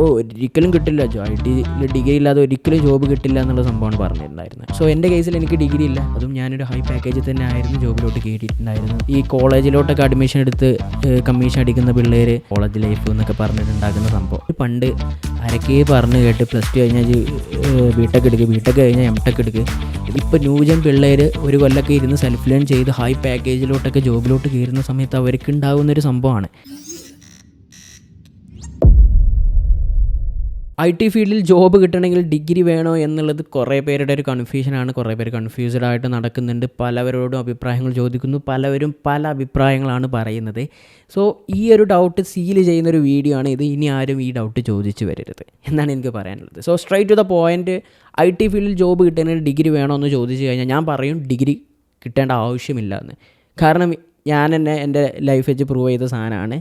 ഒരിക്കലും കിട്ടില്ല, ഐ ടിയിൽ ഡിഗ്രി ഇല്ലാതെ ഒരിക്കലും ജോബ് കിട്ടില്ല എന്നുള്ള സംഭവമാണ് പറഞ്ഞിട്ടുണ്ടായിരുന്നത്. സോ എൻ്റെ കേസിൽ എനിക്ക് ഡിഗ്രി ഇല്ല, അതും ഞാനൊരു ഹൈ പാക്കേജിൽ തന്നെ ആയിരുന്നു ജോബിലോട്ട് കയറിയിട്ടുണ്ടായിരുന്നു. ഈ കോളേജിലോട്ടൊക്കെ അഡ്മിഷൻ എടുത്ത് കമ്മീഷൻ അടിക്കുന്ന പിള്ളേർ കോളേജ് ലൈഫ് എന്നൊക്കെ പറഞ്ഞിട്ടുണ്ടാക്കുന്ന സംഭവം പണ്ട് ആരൊക്കെ പറഞ്ഞ് കേട്ട് പ്ലസ് ടു കഴിഞ്ഞാൽ ബിടെക് എടുക്കുക, ബിടെക് കഴിഞ്ഞാൽ എംടെക് എടുക്കുക. ഇപ്പോൾ ന്യൂജൻ പിള്ളേർ ഒരു കൊല്ലമൊക്കെ ഇരുന്ന് സെൽഫ് ലേൺ ചെയ്ത് ഹൈ പാക്കേജിലോട്ടൊക്കെ ജോബിലോട്ട് കയറുന്ന സമയത്ത് അവർക്ക് ഉണ്ടാകുന്നൊരു സംഭവമാണ്. ഐ ടി ഫീൽഡിൽ ജോബ് കിട്ടണമെങ്കിൽ ഡിഗ്രി വേണോ എന്നുള്ളത് കുറേ പേരുടെ ഒരു കൺഫ്യൂഷനാണ്. കുറേ പേര് കൺഫ്യൂസ്ഡ് ആയിട്ട് നടക്കുന്നുണ്ട്. പലവരോടും അഭിപ്രായങ്ങൾ ചോദിക്കുന്നു, പലവരും പല അഭിപ്രായങ്ങളാണ് പറയുന്നത്. സോ ഈ ഒരു ഡൗട്ട് സീൽ ചെയ്യുന്നൊരു വീഡിയോ ആണ് ഇത്. ഇനി ആരും ഈ ഡൗട്ട് ചോദിച്ചു വരരുത് എന്നാണ് എനിക്ക് പറയാനുള്ളത്. So straight to the point, I T ഫീൽഡിൽ ജോബ് കിട്ടണമെങ്കിൽ ഡിഗ്രി വേണോ എന്ന് ചോദിച്ചു കഴിഞ്ഞാൽ ഞാൻ പറയും ഡിഗ്രി കിട്ടേണ്ട ആവശ്യമില്ല എന്ന്. കാരണം ഞാൻ തന്നെ എൻ്റെ ലൈഫ് വെച്ച് പ്രൂവ് ചെയ്ത സാധനമാണ്.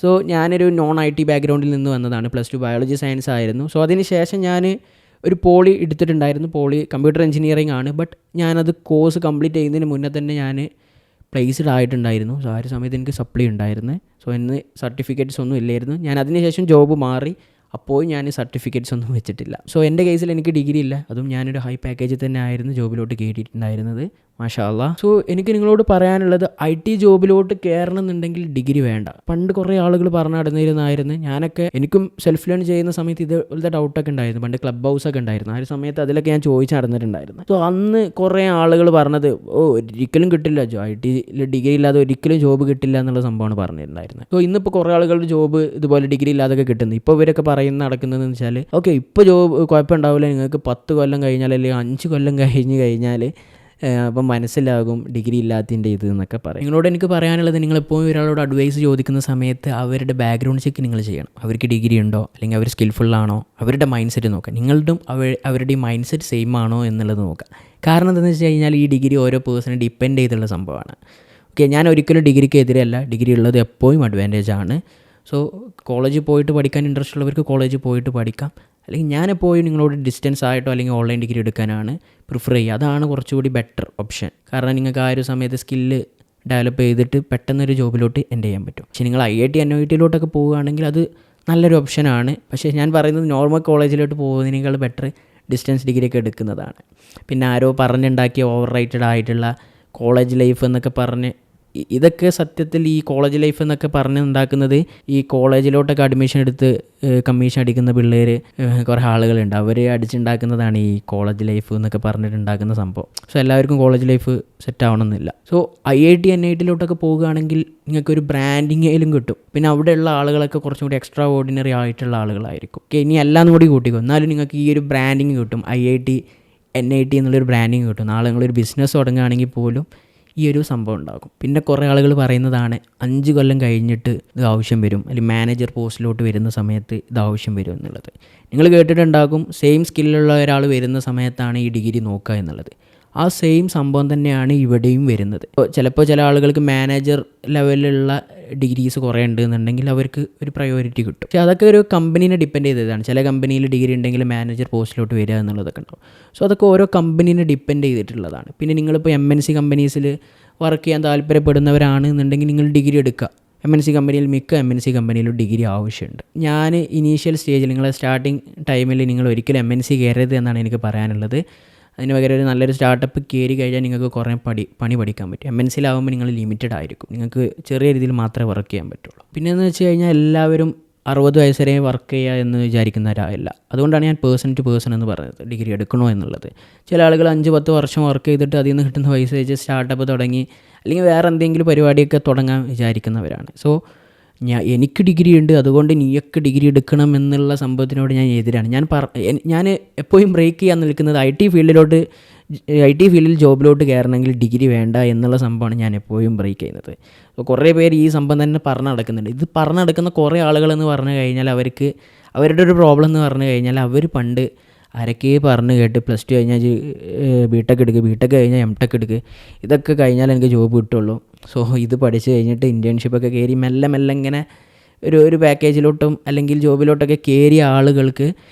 സോ ഞാനൊരു നോൺ ഐ ടി ബാക്ക്ഗ്രൗണ്ടിൽ നിന്ന് വന്നതാണ്. +2 ബയോളജി സയൻസ് ആയിരുന്നു. സോ അതിന് ശേഷം ഞാൻ ഒരു പോളി എടുത്തിട്ടുണ്ടായിരുന്നു. പോളി കമ്പ്യൂട്ടർ എഞ്ചിനീയറിംഗ് ആണ്. ബട്ട് ഞാനത് കോഴ്സ് കംപ്ലീറ്റ് ചെയ്യുന്നതിന് മുന്നേ തന്നെ ഞാൻ പ്ലേസ്ഡ് ആയിട്ടുണ്ടായിരുന്നു. സോ ആ ഒരു സമയത്ത് എനിക്ക് സപ്ലി ഉണ്ടായിരുന്നു. സോ ഇന്ന് സർട്ടിഫിക്കറ്റ്സ് ഒന്നും ഇല്ലായിരുന്നു. ഞാൻ അതിന് ശേഷം ജോബ് മാറി, അപ്പോൾ ഞാൻ സർട്ടിഫിക്കറ്റ്സ് ഒന്നും വെച്ചിട്ടില്ല. സോ എൻ്റെ കേസിൽ എനിക്ക് ഡിഗ്രി ഇല്ല, അതും ഞാനൊരു ഹൈ പാക്കേജിൽ തന്നെ ആയിരുന്നു ജോബിലോട്ട് കയറിയിട്ടുണ്ടായിരുന്നത്. മാഷാ അല്ലാ. സോ എനിക്ക് നിങ്ങളോട് പറയാനുള്ളത്, ഐ ടി ജോബിലോട്ട് കയറണമെന്നുണ്ടെങ്കിൽ ഡിഗ്രി വേണ്ട. പണ്ട് കുറേ ആളുകൾ പറഞ്ഞു നടന്നിരുന്നായിരുന്നു. എനിക്കും സെൽഫ് ലേൺ ചെയ്യുന്ന സമയത്ത് ഇതുപോലത്തെ ഡൗട്ടൊക്കെ ഉണ്ടായിരുന്നു. പണ്ട് ക്ലബ് ഹൗസൊക്കെ ഉണ്ടായിരുന്നു. ആ ഒരു സമയത്ത് അതിലൊക്കെ ഞാൻ ചോദിച്ച് നടന്നിട്ടുണ്ടായിരുന്നു. സോ അന്ന് കുറേ ആളുകൾ പറഞ്ഞത് ഒരിക്കലും കിട്ടില്ല, ഐ ടിയിൽ ഡിഗ്രി ഇല്ലാതെ ഒരിക്കലും ജോബ് കിട്ടില്ല എന്നുള്ള സംഭവമാണ് പറഞ്ഞിട്ടുണ്ടായിരുന്നത്. സോ ഇന്നിപ്പോൾ കുറേ ആളുകളുടെ ജോബ് ഇതുപോലെ ഡിഗ്രി ഇല്ലാതൊക്കെ കിട്ടുന്നു. ഇപ്പോൾ ഇവരൊക്കെ നടക്കുന്നതെന്ന് വെച്ചാൽ, ഓക്കെ ഇപ്പോൾ ജോബ് കുഴപ്പമുണ്ടാവില്ല, നിങ്ങൾക്ക് 10 കൊല്ലം കഴിഞ്ഞാൽ അല്ലെങ്കിൽ 5 കൊല്ലം കഴിഞ്ഞാൽ അപ്പം മനസ്സിലാകും ഡിഗ്രി ഇല്ലാത്തതിൻ്റെ ഇത് എന്നൊക്കെ പറയും. നിങ്ങളോട് എനിക്ക് പറയാനുള്ളത്, നിങ്ങളെപ്പോഴും ഒരാളോട് അഡ്വൈസ് ചോദിക്കുന്ന സമയത്ത് അവരുടെ ബാക്ക്ഗ്രൗണ്ട് ചെക്ക് നിങ്ങൾ ചെയ്യണം. അവർക്ക് ഡിഗ്രി ഉണ്ടോ, അല്ലെങ്കിൽ അവർ സ്കിൽഫുള്ളാണോ, അവരുടെ മൈൻഡ് സെറ്റ് നോക്കുക. നിങ്ങളുടെയും അവരുടെ മൈൻഡ് സെറ്റ് സെയിം ആണോ എന്നുള്ളത് നോക്കുക. കാരണം എന്താണെന്ന് വെച്ച് കഴിഞ്ഞാൽ ഈ ഡിഗ്രി ഓരോ പേഴ്സണെ ഡിപ്പെൻഡ് ചെയ്തുള്ള സംഭവമാണ്. ഓക്കെ, ഞാൻ ഒരിക്കലും ഡിഗ്രിക്ക് എതിരല്ല. ഡിഗ്രി ഉള്ളത് എപ്പോഴും അഡ്വാൻറ്റേജ് ആണ്. സോ കോളേജിൽ പോയിട്ട് പഠിക്കാൻ ഇൻട്രസ്റ്റ് ഉള്ളവർക്ക് കോളേജിൽ പോയിട്ട് പഠിക്കാം. അല്ലെങ്കിൽ ഞാനെപ്പോഴും നിങ്ങളോട് ഡിസ്റ്റൻസ് ആയിട്ടോ അല്ലെങ്കിൽ ഓൺലൈൻ ഡിഗ്രി എടുക്കാനാണ് പ്രിഫർ ചെയ്യുക. അതാണ് കുറച്ചുകൂടി ബെറ്റർ ഓപ്ഷൻ. കാരണം നിങ്ങൾക്ക് ആ ഒരു സമയത്ത് സ്കില്ല് ഡെവലപ്പ് ചെയ്തിട്ട് പെട്ടെന്നൊരു ജോബിലോട്ട് എൻഡ് ചെയ്യാൻ പറ്റും. പക്ഷേ നിങ്ങൾ IIT NIT പോവുകയാണെങ്കിൽ അത് നല്ലൊരു ഓപ്ഷനാണ്. പക്ഷേ ഞാൻ പറയുന്നത് നോർമൽ കോളേജിലോട്ട് പോകുന്നതിനേക്കാൾ ബെറ്റർ ഡിസ്റ്റൻസ് ഡിഗ്രിയൊക്കെ എടുക്കുന്നതാണ്. പിന്നെ ആരോ പറഞ്ഞുണ്ടാക്കിയ ഓവർ റേറ്റഡ് ആയിട്ടുള്ള കോളേജ് ലൈഫ് എന്നൊക്കെ പറഞ്ഞ്, ഇതൊക്കെ സത്യത്തിൽ ഈ കോളേജ് ലൈഫ് എന്നൊക്കെ പറഞ്ഞുണ്ടാക്കുന്നത് ഈ കോളേജിലോട്ടൊക്കെ അഡ്മിഷൻ എടുത്ത് കമ്മീഷൻ അടിക്കുന്ന പിള്ളേർ കുറേ ആളുകളുണ്ട്. അവർ അടിച്ചുണ്ടാക്കുന്നതാണ് ഈ കോളേജ് ലൈഫ് എന്നൊക്കെ പറഞ്ഞിട്ടുണ്ടാക്കുന്ന സംഭവം. സോ എല്ലാവർക്കും കോളേജ് ലൈഫ് സെറ്റ് ആവണമെന്നില്ല. സോ IIT NIT പോകുകയാണെങ്കിൽ നിങ്ങൾക്കൊരു ബ്രാൻഡിങ്ങേലും കിട്ടും. പിന്നെ അവിടെയുള്ള ആളുകളൊക്കെ കുറച്ചും കൂടി എക്സ്ട്രാ ഓർഡിനറി ആയിട്ടുള്ള ആളുകളായിരിക്കും. ഓക്കെ, ഇനി എല്ലാം കൂടി കൂട്ടിക്കോ, എന്നാലും നിങ്ങൾക്ക് ഈ ഒരു ബ്രാൻഡിങ് കിട്ടും. IIT NIT എന്നുള്ളൊരു ബ്രാൻഡിങ് കിട്ടും. നാളെ നിങ്ങളൊരു ബിസിനസ് തുടങ്ങുകയാണെങ്കിൽ പോലും ഈ ഒരു സംഭവം ഉണ്ടാകും. പിന്നെ കുറേ ആളുകൾ പറയുന്നതാണ് 5 കൊല്ലം കഴിഞ്ഞിട്ട് ഇത് ആവശ്യം വരും, അല്ലെങ്കിൽ മാനേജർ പോസ്റ്റിലോട്ട് വരുന്ന സമയത്ത് ഇത് ആവശ്യം വരും എന്നുള്ളത്. നിങ്ങൾ കേട്ടിട്ടുണ്ടാകും, സെയിം സ്കില്ലുള്ള ഒരാൾ വരുന്ന സമയത്താണ് ഈ ഡിഗ്രി നോക്കുക എന്നുള്ളത്. ആ സെയിം സംഭവം തന്നെയാണ് ഇവിടെയും വരുന്നത്. ചിലപ്പോൾ ചില ആളുകൾക്ക് മാനേജർ ലെവലിലുള്ള ഡിഗ്രീസ് കുറേ ഉണ്ടെന്നുണ്ടെങ്കിൽ അവർക്ക് ഒരു പ്രയോറിറ്റി കിട്ടും. പക്ഷേ അതൊക്കെ ഒരു കമ്പനീനെ ഡിപ്പെൻഡ് ചെയ്തതാണ്. ചില കമ്പനിയിൽ ഡിഗ്രി ഉണ്ടെങ്കിൽ മാനേജർ പോസ്റ്റിലോട്ട് വരിക എന്നുള്ളതൊക്കെ ഉണ്ടാവും. സോ അതൊക്കെ ഓരോ കമ്പനീനെ ഡിപ്പെൻഡ് ചെയ്തിട്ടുള്ളതാണ്. പിന്നെ നിങ്ങളിപ്പോൾ MNC കമ്പനീസിൽ വർക്ക് ചെയ്യാൻ താല്പര്യപ്പെടുന്നവരാണ് എന്നുണ്ടെങ്കിൽ നിങ്ങൾ ഡിഗ്രി എടുക്കുക. MNC കമ്പനിയിൽ മിക്ക MNC കമ്പനിയിലും ഡിഗ്രി ആവശ്യമുണ്ട്. ഞാൻ ഇനീഷ്യൽ സ്റ്റേജിൽ, നിങ്ങളെ സ്റ്റാർട്ടിങ് ടൈമിൽ നിങ്ങൾ ഒരിക്കലും MNC കയറരുത് എന്നാണ് എനിക്ക് പറയാനുള്ളത്. അതിന് പകരം ഒരു നല്ലൊരു സ്റ്റാർട്ടപ്പ് കയറി കഴിഞ്ഞാൽ നിങ്ങൾക്ക് കുറേ പണി പഠിക്കാൻ പറ്റും. MNCയിലാവുമ്പോൾ നിങ്ങൾ ലിമിറ്റഡ് ആയിരിക്കും, നിങ്ങൾക്ക് ചെറിയ രീതിയിൽ മാത്രമേ വർക്ക് ചെയ്യാൻ പറ്റുള്ളൂ. പിന്നെ എന്ന് വെച്ച് കഴിഞ്ഞാൽ എല്ലാവരും 60 വയസ്സ് വരെ വർക്ക് ചെയ്യുക എന്ന് വിചാരിക്കുന്നവരല്ല. അതുകൊണ്ടാണ് ഞാൻ പേഴ്സൺ ടു പേഴ്സൺ എന്ന് പറഞ്ഞത്, ഡിഗ്രി എടുക്കണോ എന്നുള്ളത്. ചില ആളുകൾ 5-10 വർഷം വർക്ക് ചെയ്തിട്ട് അതിൽ നിന്ന് കിട്ടുന്ന പൈസ വെച്ച് സ്റ്റാർട്ടപ്പ് തുടങ്ങി അല്ലെങ്കിൽ വേറെ എന്തെങ്കിലും പരിപാടിയൊക്കെ തുടങ്ങാൻ വിചാരിക്കുന്നവരാണ്. സോ എനിക്ക് ഡിഗ്രി ഉണ്ട്, അതുകൊണ്ട് നീയൊക്കെ ഡിഗ്രി എടുക്കണം എന്നുള്ള സംഭവത്തിനോട് ഞാൻ എതിരാണ്. ഞാൻ എപ്പോഴും ബ്രേക്ക് ചെയ്യാൻ നിൽക്കുന്നത് ഐ ടി ഫീൽഡിൽ ജോബിലോട്ട് കയറണമെങ്കിൽ ഡിഗ്രി വേണ്ട എന്നുള്ള സംഭവമാണ് ഞാൻ എപ്പോഴും ബ്രേക്ക് ചെയ്യുന്നത്. അപ്പോൾ കുറേ പേര് ഈ സംഭവം തന്നെ പറഞ്ഞു നടക്കുന്നുണ്ട്. ഇത് പറഞ്ഞു നടക്കുന്ന കുറേ ആളുകളെന്ന് പറഞ്ഞു കഴിഞ്ഞാൽ അവർക്ക് അവരുടെ ഒരു പ്രോബ്ലം എന്ന് പറഞ്ഞു കഴിഞ്ഞാൽ അവർ പണ്ട് ആരൊക്കെ പറഞ്ഞു കേട്ട് +2 കഴിഞ്ഞാൽ ബിടെക് എടുക്കുക, ബിടെക് കഴിഞ്ഞാൽ എംടെക് എടുക്കുക, ഇതൊക്കെ കഴിഞ്ഞാൽ എനിക്ക് ജോബ് കിട്ടുള്ളൂ. സോ ഇത് പഠിച്ച് കഴിഞ്ഞിട്ട് ഇൻറ്റേൺഷിപ്പൊക്കെ കയറി മെല്ലെ ഇങ്ങനെ ഒരു പാക്കേജിലോട്ടും അല്ലെങ്കിൽ ജോബിലോട്ടൊക്കെ കയറിയ ആളുകൾക്ക്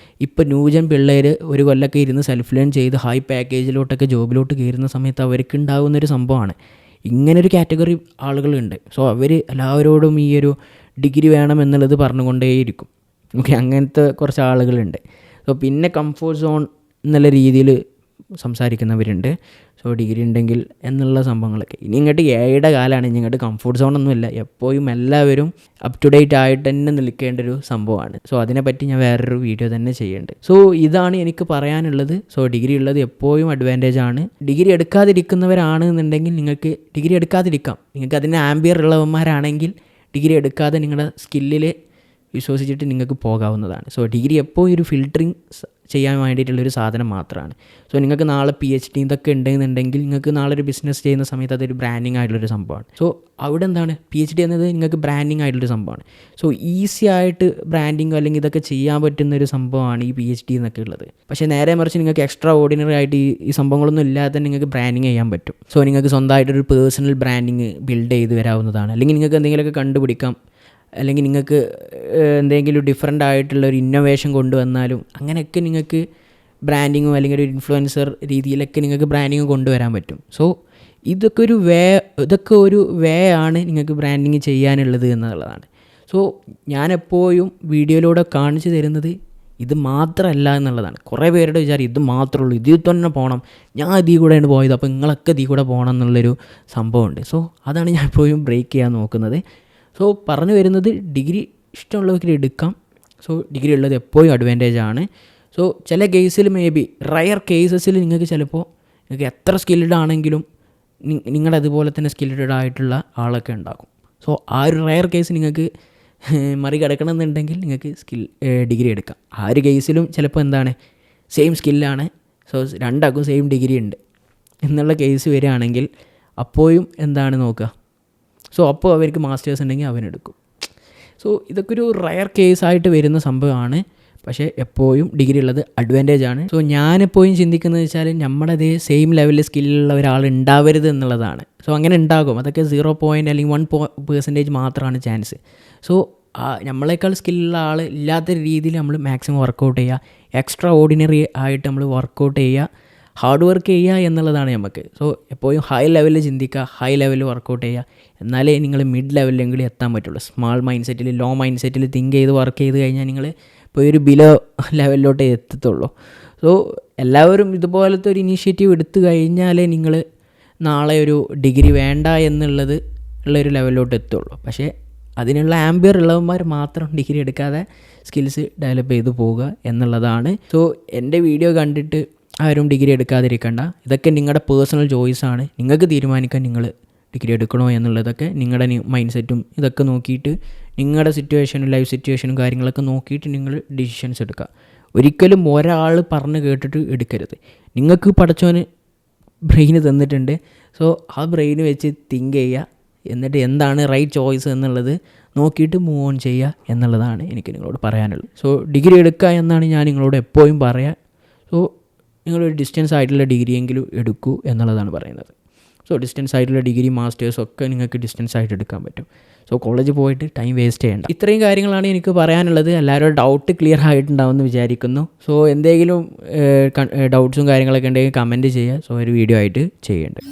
ഇപ്പോൾ ന്യൂജൻ പിള്ളേർ ഒരു കൊല്ലമൊക്കെ ഇരുന്ന് സെൽഫ് ലേൺ ചെയ്ത് ഹൈ പാക്കേജിലോട്ടൊക്കെ ജോബിലോട്ട് കയറുന്ന സമയത്ത് അവർക്ക് ഉണ്ടാകുന്നൊരു സംഭവമാണ്. ഇങ്ങനൊരു കാറ്റഗറി ആളുകളുണ്ട്. സോ അവർ എല്ലാവരോടും ഈ ഒരു ഡിഗ്രി വേണം എന്നുള്ളത് പറഞ്ഞുകൊണ്ടേയിരിക്കും. ഓക്കെ, അങ്ങനത്തെ കുറച്ച് ആളുകളുണ്ട്. സോ പിന്നെ കംഫോർട്ട് സോൺ എന്നുള്ള രീതിയിൽ സംസാരിക്കുന്നവരുണ്ട്. സോ ഡിഗ്രി ഉണ്ടെങ്കിൽ എന്നുള്ള സംഭവങ്ങളൊക്കെ. ഇനി ഇങ്ങോട്ട് ഏയുടെ കാലമാണ്, ഇനി ഇങ്ങോട്ട് കംഫോർട്ട് സോണൊന്നുമില്ല. എപ്പോഴും എല്ലാവരും അപ് ടു ഡേറ്റ് ആയിട്ട് തന്നെ നിൽക്കേണ്ട ഒരു സംഭവമാണ്. സോ അതിനെപ്പറ്റി ഞാൻ വേറൊരു വീഡിയോ തന്നെ ചെയ്യുന്നുണ്ട്. സോ ഇതാണ് എനിക്ക് പറയാനുള്ളത്. സോ ഡിഗ്രി ഉള്ളത് എപ്പോഴും അഡ്വാൻറ്റേജ് ആണ്. ഡിഗ്രി എടുക്കാതിരിക്കുന്നവരാണെന്നുണ്ടെങ്കിൽ നിങ്ങൾക്ക് ഡിഗ്രി എടുക്കാതിരിക്കാം. നിങ്ങൾക്ക് അതിന് ആംബിയർ ഉള്ളവന്മാരാണെങ്കിൽ ഡിഗ്രി എടുക്കാതെ നിങ്ങളുടെ സ്കില്ലിൽ വിശ്വസിച്ചിട്ട് നിങ്ങൾക്ക് പോകാവുന്നതാണ്. സോ ഡിഗ്രി എപ്പോൾ ഒരു ഫിൽറ്ററിങ് ചെയ്യാൻ വേണ്ടിയിട്ടുള്ളൊരു സാധനം മാത്രമാണ്. സോ നിങ്ങൾക്ക് നാളെ PhD ഇതൊക്കെ ഉണ്ടെന്നുണ്ടെങ്കിൽ നിങ്ങൾക്ക് നാളെ ഒരു ബിസിനസ് ചെയ്യുന്ന സമയത്ത് അതൊരു ബ്രാൻഡിങ് ആയിട്ടുള്ളൊരു സംഭവമാണ്. സോ അവിടെ എന്താണ് PhD എന്നത് നിങ്ങൾക്ക് ബ്രാൻഡിങ് ആയിട്ടുള്ളൊരു സംഭവമാണ്. സോ ഈസി ആയിട്ട് ബ്രാൻഡിങ്ങോ അല്ലെങ്കിൽ ഇതൊക്കെ ചെയ്യാൻ പറ്റുന്നൊരു സംഭവമാണ് ഈ PhD എന്നൊക്കെ ഉള്ളത്. പക്ഷേ നേരെ മറിച്ച് നിങ്ങൾക്ക് എക്സ്ട്രാ ഓർഡിനറി ആയിട്ട് ഈ സംഭവങ്ങളൊന്നും ഇല്ലാതെ തന്നെ നിങ്ങൾക്ക് ബ്രാൻഡിങ് ചെയ്യാൻ പറ്റും. സോ നിങ്ങൾക്ക് സ്വന്തമായിട്ടൊരു പേഴ്സണൽ ബ്രാൻഡിങ് ബിൽഡ് ചെയ്ത് വരാവുന്നതാണ്. അല്ലെങ്കിൽ നിങ്ങൾക്ക് എന്തെങ്കിലുമൊക്കെ കണ്ടുപിടിക്കാം, അല്ലെങ്കിൽ നിങ്ങൾക്ക് എന്തെങ്കിലും ഡിഫറെൻ്റ് ആയിട്ടുള്ളൊരു ഇന്നോവേഷൻ കൊണ്ടുവന്നാലും അങ്ങനെയൊക്കെ നിങ്ങൾക്ക് ബ്രാൻഡിങ്ങോ അല്ലെങ്കിൽ ഒരു ഇൻഫ്ലുവൻസർ രീതിയിലൊക്കെ നിങ്ങൾക്ക് ബ്രാൻഡിങ് കൊണ്ടുവരാൻ പറ്റും. സോ ഇതൊക്കെ ഒരു വേ ആണ് നിങ്ങൾക്ക് ബ്രാൻഡിങ് ചെയ്യാനുള്ളത് എന്നുള്ളതാണ്. സോ ഞാനെപ്പോഴും വീഡിയോയിലൂടെ കാണിച്ചു തരുന്നത് ഇത് മാത്രമല്ല എന്നുള്ളതാണ്. കുറേ പേരുടെ വിചാരം ഇത് മാത്രമേ ഉള്ളൂ, ഇതിൽ തന്നെ പോകണം, ഞാൻ ഇതിൽ കൂടെയാണ് പോയത്, അപ്പോൾ നിങ്ങളൊക്കെ ഇതിൽ കൂടെ പോകണം എന്നുള്ളൊരു സംഭവമുണ്ട്. സോ അതാണ് ഞാൻ എപ്പോഴും ബ്രേക്ക് ചെയ്യാൻ നോക്കുന്നത്. സോ പറഞ്ഞു വരുന്നത് ഡിഗ്രി ഇഷ്ടമുള്ളവർക്ക് എടുക്കാം. സോ ഡിഗ്രി ഉള്ളത് എപ്പോഴും അഡ്വാൻറ്റേജ് ആണ്. സോ ചില കേസിൽ മേബി റയർ കേസസിൽ നിങ്ങൾക്ക് ചിലപ്പോൾ നിങ്ങൾക്ക് എത്ര സ്കിൽഡ് ആണെങ്കിലും നിങ്ങളുടെ അതുപോലെ തന്നെ സ്കിൽഡ് ആയിട്ടുള്ള ആളൊക്കെ ഉണ്ടാകും. സോ ആ ഒരു റയർ കേസ് നിങ്ങൾക്ക് മറികടക്കണമെന്നുണ്ടെങ്കിൽ നിങ്ങൾക്ക് ഡിഗ്രി എടുക്കാം. ആ ഒരു കേസിലും ചിലപ്പോൾ എന്താണ് സെയിം സ്കില്ലാണ്, സോ രണ്ടാൾക്കും സെയിം ഡിഗ്രി ഉണ്ട് എന്നുള്ള കേസ് വരികയാണെങ്കിൽ അപ്പോഴും എന്താണ് നോക്കുക. സോ അപ്പോൾ അവർക്ക് മാസ്റ്റേഴ്സ് ഉണ്ടെങ്കിൽ അവനെടുക്കും. സോ ഇതൊക്കെ ഒരു റയർ കേസായിട്ട് വരുന്ന സംഭവമാണ്. പക്ഷേ എപ്പോഴും ഡിഗ്രി ഉള്ളത് അഡ്വാൻറ്റേജ് ആണ്. സോ ഞാനെപ്പോഴും ചിന്തിക്കുന്നത് വെച്ചാൽ നമ്മളതേ സെയിം ലെവലിൽ സ്കില്ലുള്ള ഒരാൾ ഉണ്ടാവരുത് എന്നുള്ളതാണ്. സോ അങ്ങനെ ഉണ്ടാകും, അതൊക്കെ 0% അല്ലെങ്കിൽ 1% മാത്രമാണ് ചാൻസ്. സോ നമ്മളെക്കാൾ സ്കില്ലുള്ള ആൾ ഇല്ലാത്ത രീതിയിൽ നമ്മൾ മാക്സിമം വർക്കൗട്ട് ചെയ്യുക, എക്സ്ട്രാ ഓർഡിനറി ആയിട്ട് നമ്മൾ വർക്കൗട്ട് ചെയ്യുക, ഹാർഡ് വർക്ക് ചെയ്യുക എന്നുള്ളതാണ് നമുക്ക്. സോ എപ്പോഴും ഹൈ ലെവലിൽ ചിന്തിക്കുക, ഹൈ ലെവലിൽ വർക്കൗട്ട് ചെയ്യുക, എന്നാലേ നിങ്ങൾ മിഡ് ലെവലിലെങ്കിലും എത്താൻ പറ്റുള്ളൂ. സ്മാൾ മൈൻഡ് സെറ്റിൽ ലോ മൈൻഡ് സെറ്റിൽ തിങ്ക് ചെയ്ത് വർക്ക് ചെയ്ത് കഴിഞ്ഞാൽ നിങ്ങൾ ഇപ്പോൾ ഒരു ബിലോ ലെവലിലോട്ടേ എത്തത്തുള്ളൂ. സോ എല്ലാവരും ഇതുപോലത്തെ ഒരു ഇനീഷ്യേറ്റീവ് എടുത്തു കഴിഞ്ഞാലേ നിങ്ങൾ നാളെ ഒരു ഡിഗ്രി വേണ്ട എന്നുള്ളത് ഉള്ളൊരു ലെവലിലോട്ട് എത്തുള്ളൂ. പക്ഷേ അതിനുള്ള ആംബിയർ ഉള്ളവന്മാർ മാത്രം ഡിഗ്രി എടുക്കാതെ സ്കിൽസ് ഡെവലപ്പ് ചെയ്ത് പോവുക എന്നുള്ളതാണ്. സോ എൻ്റെ വീഡിയോ കണ്ടിട്ട് ആരും ഡിഗ്രി എടുക്കാതിരിക്കണ്ട. ഇതൊക്കെ നിങ്ങളുടെ പേഴ്സണൽ ചോയ്സാണ്. നിങ്ങൾക്ക് തീരുമാനിക്കാൻ നിങ്ങൾ ഡിഗ്രി എടുക്കണോ എന്നുള്ളതൊക്കെ നിങ്ങളുടെ മൈൻഡ് സെറ്റും ഇതൊക്കെ നോക്കിയിട്ട് നിങ്ങളുടെ സിറ്റുവേഷനും ലൈഫ് സിറ്റുവേഷനും കാര്യങ്ങളൊക്കെ നോക്കിയിട്ട് നിങ്ങൾ ഡിസിഷൻസ് എടുക്കുക. ഒരിക്കലും ഒരാൾ പറഞ്ഞ് കേട്ടിട്ട് എടുക്കരുത്. നിങ്ങൾക്ക് പഠിച്ചവന് ബ്രെയിന് തന്നിട്ടുണ്ട്. സോ ആ ബ്രെയിന് വെച്ച് തിങ്ക് ചെയ്യുക, എന്നിട്ട് എന്താണ് റൈറ്റ് ചോയ്സ് എന്നുള്ളത് നോക്കിയിട്ട് മൂവ് ഓൺ ചെയ്യുക എന്നുള്ളതാണ് എനിക്ക് നിങ്ങളോട് പറയാനുള്ളത്. സോ ഡിഗ്രി എടുക്കുക എന്നാണ് ഞാൻ നിങ്ങളോട് എപ്പോഴും പറയുക. സോ നിങ്ങളൊരു ഡിസ്റ്റൻസ് ആയിട്ടുള്ള ഡിഗ്രിയെങ്കിലും എടുക്കൂ എന്നുള്ളതാണ് പറയുന്നത്. സോ ഡിസ്റ്റൻസ് ആയിട്ടുള്ള ഡിഗ്രി മാസ്റ്റേഴ്സൊക്കെ നിങ്ങൾക്ക് ഡിസ്റ്റൻസ് ആയിട്ട് എടുക്കാൻ പറ്റും. സോ കോളേജിൽ പോയിട്ട് ടൈം വേസ്റ്റ് ചെയ്യേണ്ട. ഇത്രയും കാര്യങ്ങളാണ് എനിക്ക് പറയാനുള്ളത്. എല്ലാവരും ഡൗട്ട് ക്ലിയർ ആയിട്ടുണ്ടാവുമെന്ന് വിചാരിക്കുന്നു. സോ എന്തെങ്കിലും ഡൗട്ട്സും കാര്യങ്ങളൊക്കെ ഉണ്ടെങ്കിൽ കമൻറ്റ് ചെയ്യുക. സോ ഒരു വീഡിയോ ആയിട്ട് ചെയ്യേണ്ടത്.